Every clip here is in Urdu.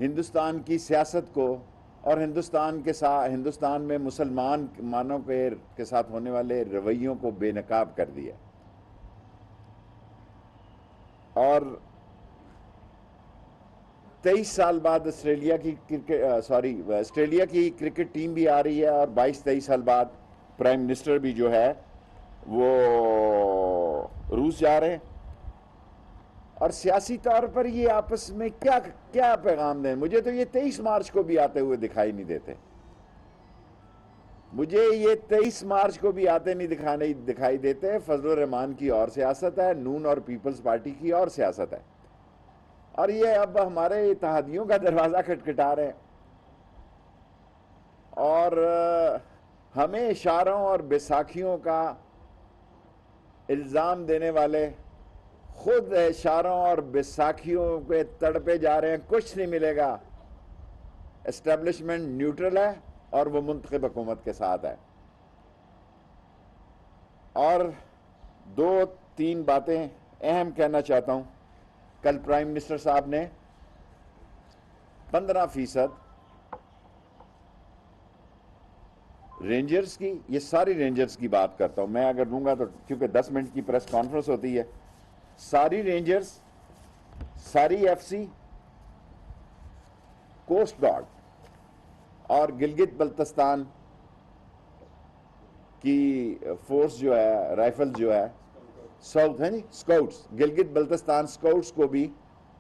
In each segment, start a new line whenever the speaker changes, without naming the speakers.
ہندوستان کی سیاست کو اور ہندوستان میں مسلمانوں کے ساتھ ہونے والے رویوں کو بے نقاب کر دیا. اور 23 سال بعد آسٹریلیا کی کرکٹ ٹیم بھی آ رہی ہے، اور 22-23 سال بعد پرائم منسٹر بھی جو ہے وہ روس جا رہے ہیں. اور سیاسی طور پر یہ آپس میں کیا پیغام دیں؟ مجھے تو یہ 23 مارچ کو بھی آتے ہوئے دکھائی نہیں دیتے. مجھے یہ 23 مارچ کو بھی آتے نہیں دکھائی دیتے. فضل الرحمان کی اور سیاست ہے، نون اور پیپلز پارٹی کی اور سیاست ہے، اور یہ اب ہمارے اتحادیوں کا دروازہ کھٹکھٹا رہے ہیں. اور ہمیں اشاروں اور بیساکھیوں کا الزام دینے والے خود اشاروں اور بیساکھیوں پہ تڑپے جا رہے ہیں. کچھ نہیں ملے گا. اسٹیبلشمنٹ نیوٹرل ہے اور وہ منتخب حکومت کے ساتھ ہے. اور 2-3 باتیں اہم کہنا چاہتا ہوں. کل پرائم منسٹر صاحب نے 15% رینجرز کی، یہ ساری رینجرز کی بات کرتا ہوں میں، اگر دوں گا تو، کیونکہ 10 منٹ کی پریس کانفرنس ہوتی ہے. ساری رینجرز، ساری ایف سی، کوسٹ گارڈ اور گلگت بلتستان کی فورس جو ہے، رائفل جو ہے، سکاؤٹس، گلگت بلتستان سکاؤٹس کو بھی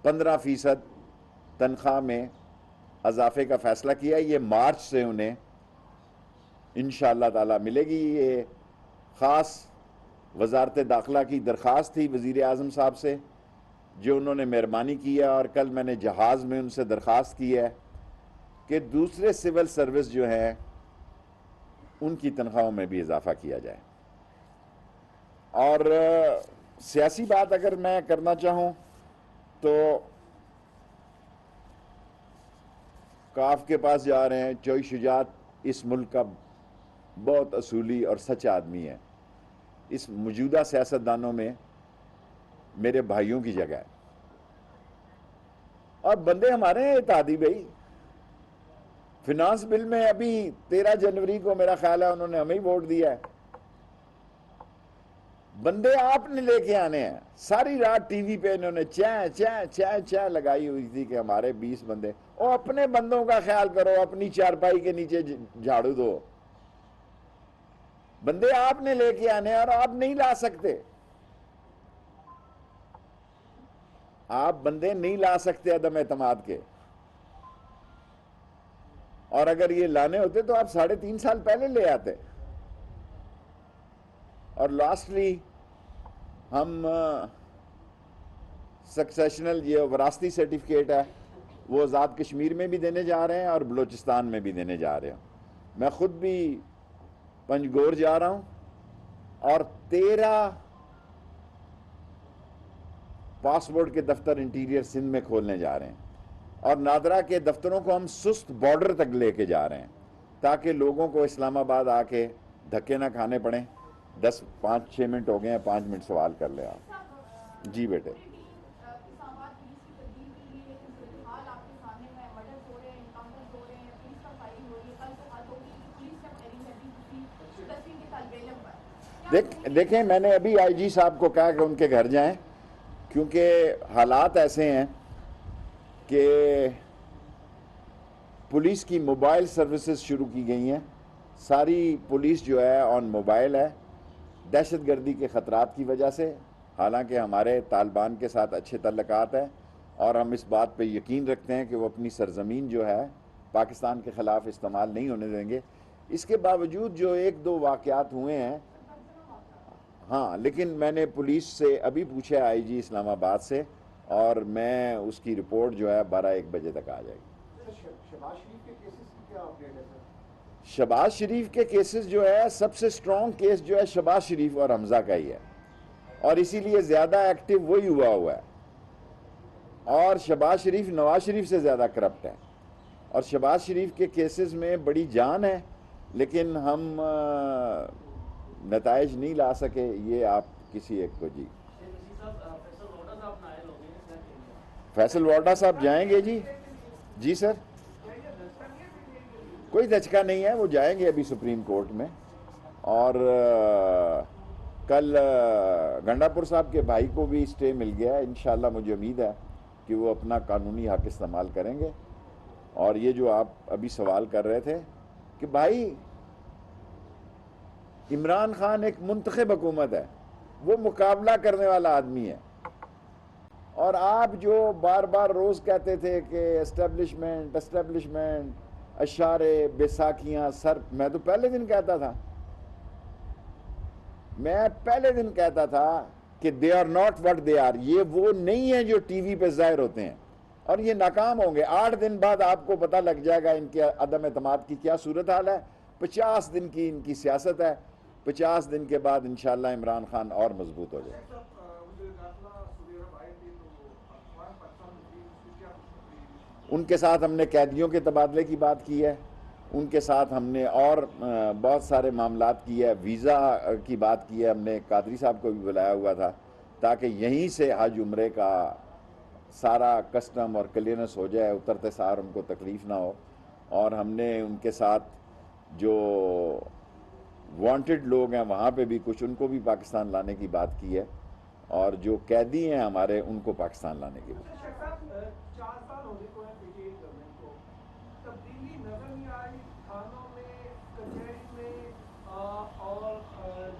15% تنخواہ میں اضافے کا فیصلہ کیا. یہ مارچ سے انہیں انشاءاللہ تعالی ملے گی. یہ خاص وزارت داخلہ کی درخواست تھی وزیر اعظم صاحب سے، جو انہوں نے مہربانی کی ہے. اور کل میں نے جہاز میں ان سے درخواست کی ہے کہ دوسرے سول سروس جو ہیں ان کی تنخواہوں میں بھی اضافہ کیا جائے. اور سیاسی بات اگر میں کرنا چاہوں تو کاف کے پاس جا رہے ہیں. چوئی شجاعت اس ملک کا بہت اصولی اور سچا آدمی ہے. اس موجودہ سیاستدانوں میں میرے بھائیوں کی جگہ ہے. اور بندے ہمارے ہیں اتحادی بھائی. فنانس بل میں ابھی 13 جنوری کو میرا خیال ہے انہوں نے ہمیں ہی ووٹ دیا ہے. بندے آپ نے لے کے آنے ہیں. ساری رات ٹی وی پہ انہوں نے چیں لگائی ہوئی تھی کہ ہمارے 20 بندے. اور اپنے بندوں کا خیال کرو، اپنی چارپائی کے نیچے جھاڑو دو. بندے آپ نے لے کے آنے اور آپ نہیں لا سکتے. آپ بندے نہیں لا سکتے عدم اعتماد کے. اور اگر یہ لانے ہوتے تو آپ 3.5 سال پہلے لے آتے. اور لاسٹلی ہم سکسیشنل یہ وراثتی سرٹیفکیٹ ہے وہ آزاد کشمیر میں بھی دینے جا رہے ہیں اور بلوچستان میں بھی دینے جا رہے ہیں. میں خود بھی پنجگور جا رہا ہوں اور 13 پاسپورٹ کے دفتر انٹیریئر سندھ میں کھولنے جا رہے ہیں. اور نادرا کے دفتروں کو ہم سست بارڈر تک لے کے جا رہے ہیں تاکہ لوگوں کو اسلام آباد آ کے دھکے نہ کھانے پڑیں. 5-6 منٹ ہو گئے ہیں، 5 منٹ سوال کر لیں آپ. جی بیٹے. دیکھیں میں نے ابھی آئی جی صاحب کو کہا کہ ان کے گھر جائیں، کیونکہ حالات ایسے ہیں کہ پولیس کی موبائل سروسز شروع کی گئی ہیں. ساری پولیس جو ہے آن موبائل ہے دہشت گردی کے خطرات کی وجہ سے. حالانکہ ہمارے طالبان کے ساتھ اچھے تعلقات ہیں اور ہم اس بات پہ یقین رکھتے ہیں کہ وہ اپنی سرزمین جو ہے پاکستان کے خلاف استعمال نہیں ہونے دیں گے. اس کے باوجود جو 1-2 واقعات ہوئے ہیں، ہاں، لیکن میں نے پولیس سے ابھی پوچھا آئی جی اسلام آباد سے، اور میں اس کی رپورٹ جو ہے 12-1 بجے تک آ جائے گی. شہباز شریف کے کیسز جو ہے، سب سے سٹرونگ کیس جو ہے شہباز شریف اور حمزہ کا ہی ہے، اور اسی لیے زیادہ ایکٹیو وہی ہوا ہے. اور شہباز شریف نواز شریف سے زیادہ کرپٹ ہے، اور شہباز شریف کے کیسز میں بڑی جان ہے لیکن ہم نتائج نہیں لا سکے. یہ آپ کسی ایک کو. جی فیصل وارڈا صاحب جائیں گے. جی سر، کوئی دھچکا نہیں ہے، وہ جائیں گے ابھی سپریم کورٹ میں، اور کل گنڈاپور صاحب کے بھائی کو بھی اسٹے مل گیا ہے، انشاءاللہ مجھے امید ہے کہ وہ اپنا قانونی حق استعمال کریں گے۔ اور یہ جو آپ ابھی سوال کر رہے تھے کہ بھائی عمران خان ایک منتخب حکومت ہے، وہ مقابلہ کرنے والا آدمی ہے، اور آپ جو بار بار روز کہتے تھے کہ اسٹیبلشمنٹ اشارے بیساکھیاں سر، میں تو پہلے دن کہتا تھا کہ they are not what they are, یہ وہ نہیں ہیں جو ٹی وی پہ ظاہر ہوتے ہیں، اور یہ ناکام ہوں گے۔ 8 دن بعد آپ کو پتہ لگ جائے گا ان کے عدم اعتماد کی کیا صورتحال ہے۔ 50 دن کی ان کی سیاست ہے، 50 دن کے بعد انشاءاللہ عمران خان اور مضبوط ہو جائے۔ ان کے ساتھ ہم نے قیدیوں کے تبادلے کی بات کی ہے، ان کے ساتھ ہم نے اور بہت سارے معاملات کی ہے، ویزا کی بات کی ہے، ہم نے قادری صاحب کو بھی بلایا ہوا تھا تاکہ یہیں سے حج عمرے کا سارا کسٹم اور کلیئرنس ہو جائے، اترتے سار ان کو تکلیف نہ ہو۔ اور ہم نے ان کے ساتھ جو وانٹڈ لوگ ہیں وہاں پہ بھی کچھ ان کو بھی پاکستان لانے کی بات کی ہے، اور جو قیدی ہیں ہمارے ان کو پاکستان لانے کی بات۔
4 سال ہونے کو ہے پی ٹی آئی گورنمنٹ کو، تبدیلی نظر نہیں آئی تھانوں میں، کچہری میں، اور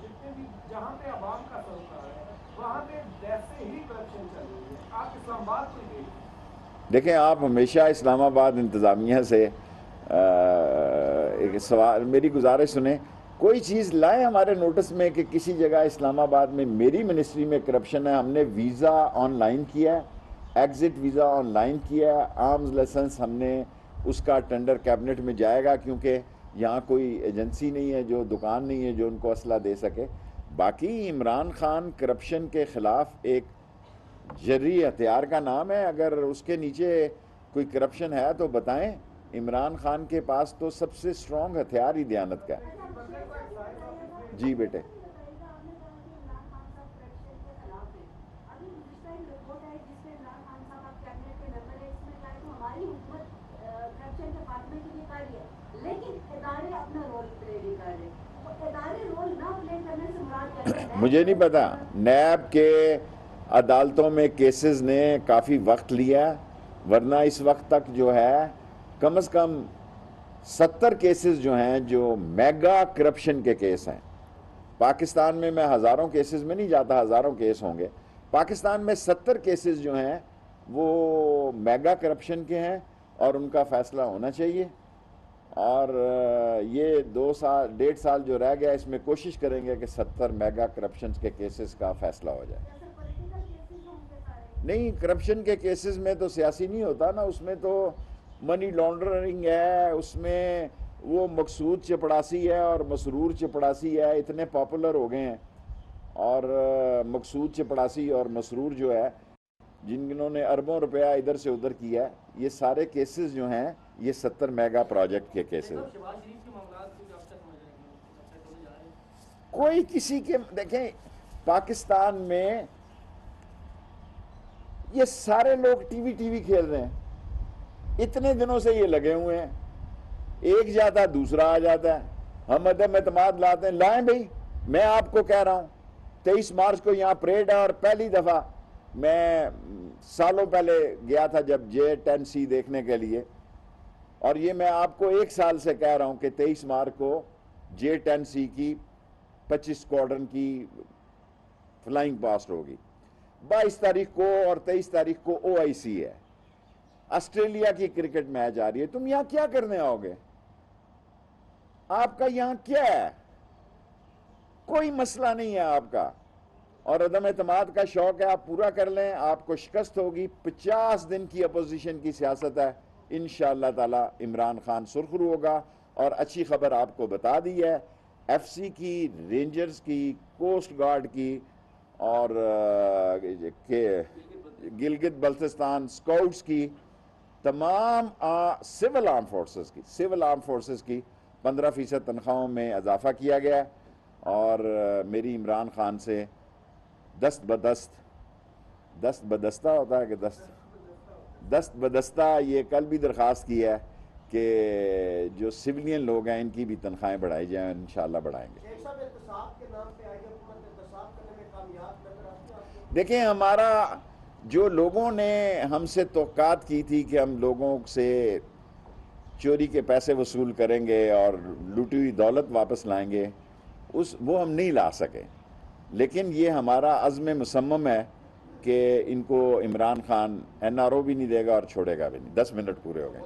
جتنے بھی جہاں پہ عوام کا سروکار ہے وہاں پہ ویسے ہی کرپشن چل رہی ہے۔ آپ اسلام آباد کو گئے،
دیکھیں آپ ہمیشہ اسلام آباد انتظامیہ سے ایک سوال، میری گزارش سنیں، کوئی چیز لائیں ہمارے نوٹس میں کہ کسی جگہ اسلام آباد میں میری منسٹری میں کرپشن ہے۔ ہم نے ویزا آن لائن کیا ہے، ایگزٹ ویزا آن لائن کیا ہے، آرمز لائسنس ہم نے اس کا ٹینڈر کیبنٹ میں جائے گا، کیونکہ یہاں کوئی ایجنسی نہیں ہے، جو دکان نہیں ہے جو ان کو اسلحہ دے سکے۔ باقی عمران خان کرپشن کے خلاف ایک جری ہتھیار کا نام ہے، اگر اس کے نیچے کوئی کرپشن ہے تو بتائیں۔ عمران خان کے پاس تو سب سے سٹرونگ ہتھیار ہی دیانت کا ہے۔ جی بیٹے، مجھے نہیں پتا، نیب کے عدالتوں میں کیسز نے کافی وقت لیا، ورنہ اس وقت تک جو ہے کم از کم 70 کیسز جو ہیں جو میگا کرپشن کے کیس ہیں۔ پاکستان میں ہزاروں کیسز میں نہیں جاتا، ہزاروں کیس ہوں گے، پاکستان میں 70 کیسز جو ہیں وہ میگا کرپشن کے ہیں، اور ان کا فیصلہ ہونا چاہیے۔ اور یہ 1.5 سال جو رہ گیا، اس میں کوشش کریں گے کہ 70 میگا کرپشن کے کیسز کا فیصلہ ہو جائے۔ نہیں، کرپشن کے کیسز میں تو سیاسی نہیں ہوتا نا، اس میں تو منی لانڈرنگ ہے، اس میں وہ مقصود چپڑاسی ہے اور مسرور چپڑاسی ہے، اتنے پاپولر ہو گئے ہیں۔ اور مقصود چپڑاسی اور مسرور جو ہے، جنہوں نے اربوں روپیہ ادھر سے ادھر کیا ہے، یہ سارے کیسز جو ہیں یہ 70 میگا پروجیکٹ کے کیسز ہیں۔ کوئی کسی کے، دیکھیں پاکستان میں یہ سارے لوگ ٹی وی کھیل رہے ہیں، اتنے دنوں سے یہ لگے ہوئے ہیں، ایک جاتا ہے دوسرا آ جاتا ہے، ہم عدم اعتماد لاتے ہیں، لائیں بھئی۔ میں آپ کو کہہ رہا ہوں 23 مارچ کو یہاں پریڈ ہے، اور پہلی دفعہ میں سالوں پہلے گیا تھا جب J10C دیکھنے کے لیے، اور یہ میں آپ کو 1 سال سے کہہ رہا ہوں کہ 23 مارچ کو J10C کی 25 اسکواڈرن کی فلائنگ پاسٹ ہوگی، 22 تاریخ کو اور 23 تاریخ کو OIC ہے، آسٹریلیا کی کرکٹ میچ آ رہی ہے۔ تم یہاں کیا کرنے آؤ گے؟ آپ کا یہاں کیا ہے؟ کوئی مسئلہ نہیں ہے آپ کا، اور عدم اعتماد کا شوق ہے، آپ پورا کر لیں، آپ کو شکست ہوگی۔ 50 دن کی اپوزیشن کی سیاست ہے، انشاءاللہ تعالی عمران خان سرخرو ہوگا۔ اور اچھی خبر آپ کو بتا دی ہے، FC کی، رینجرز کی، کوسٹ گارڈ کی، اور گلگت بلتستان سکاؤٹس کی، تمام سول آرم فورسز کی 15% تنخواہوں میں اضافہ کیا گیا ہے، اور میری عمران خان سے دست بدستہ ہوتا ہے کہ دست بدستہ یہ کل بھی درخواست کی ہے کہ جو سولین لوگ ہیں ان کی بھی تنخواہیں بڑھائی جائیں، انشاءاللہ بڑھائیں گے۔
شیخ صاحب احتساب کے نام پہ آئی حکومت احتساب کرنے میں کامیاب نظر آتی ہے آپ کو؟
دیکھیں ہمارا جو لوگوں نے ہم سے توقعات کی تھی کہ ہم لوگوں سے چوری کے پیسے وصول کریں گے اور لوٹی ہوئی دولت واپس لائیں گے، وہ ہم نہیں لا سکے، لیکن یہ ہمارا عزم مصمم ہے کہ ان کو عمران خان NRO بھی نہیں دے گا اور چھوڑے گا بھی نہیں۔ 10 منٹ پورے ہو گئے۔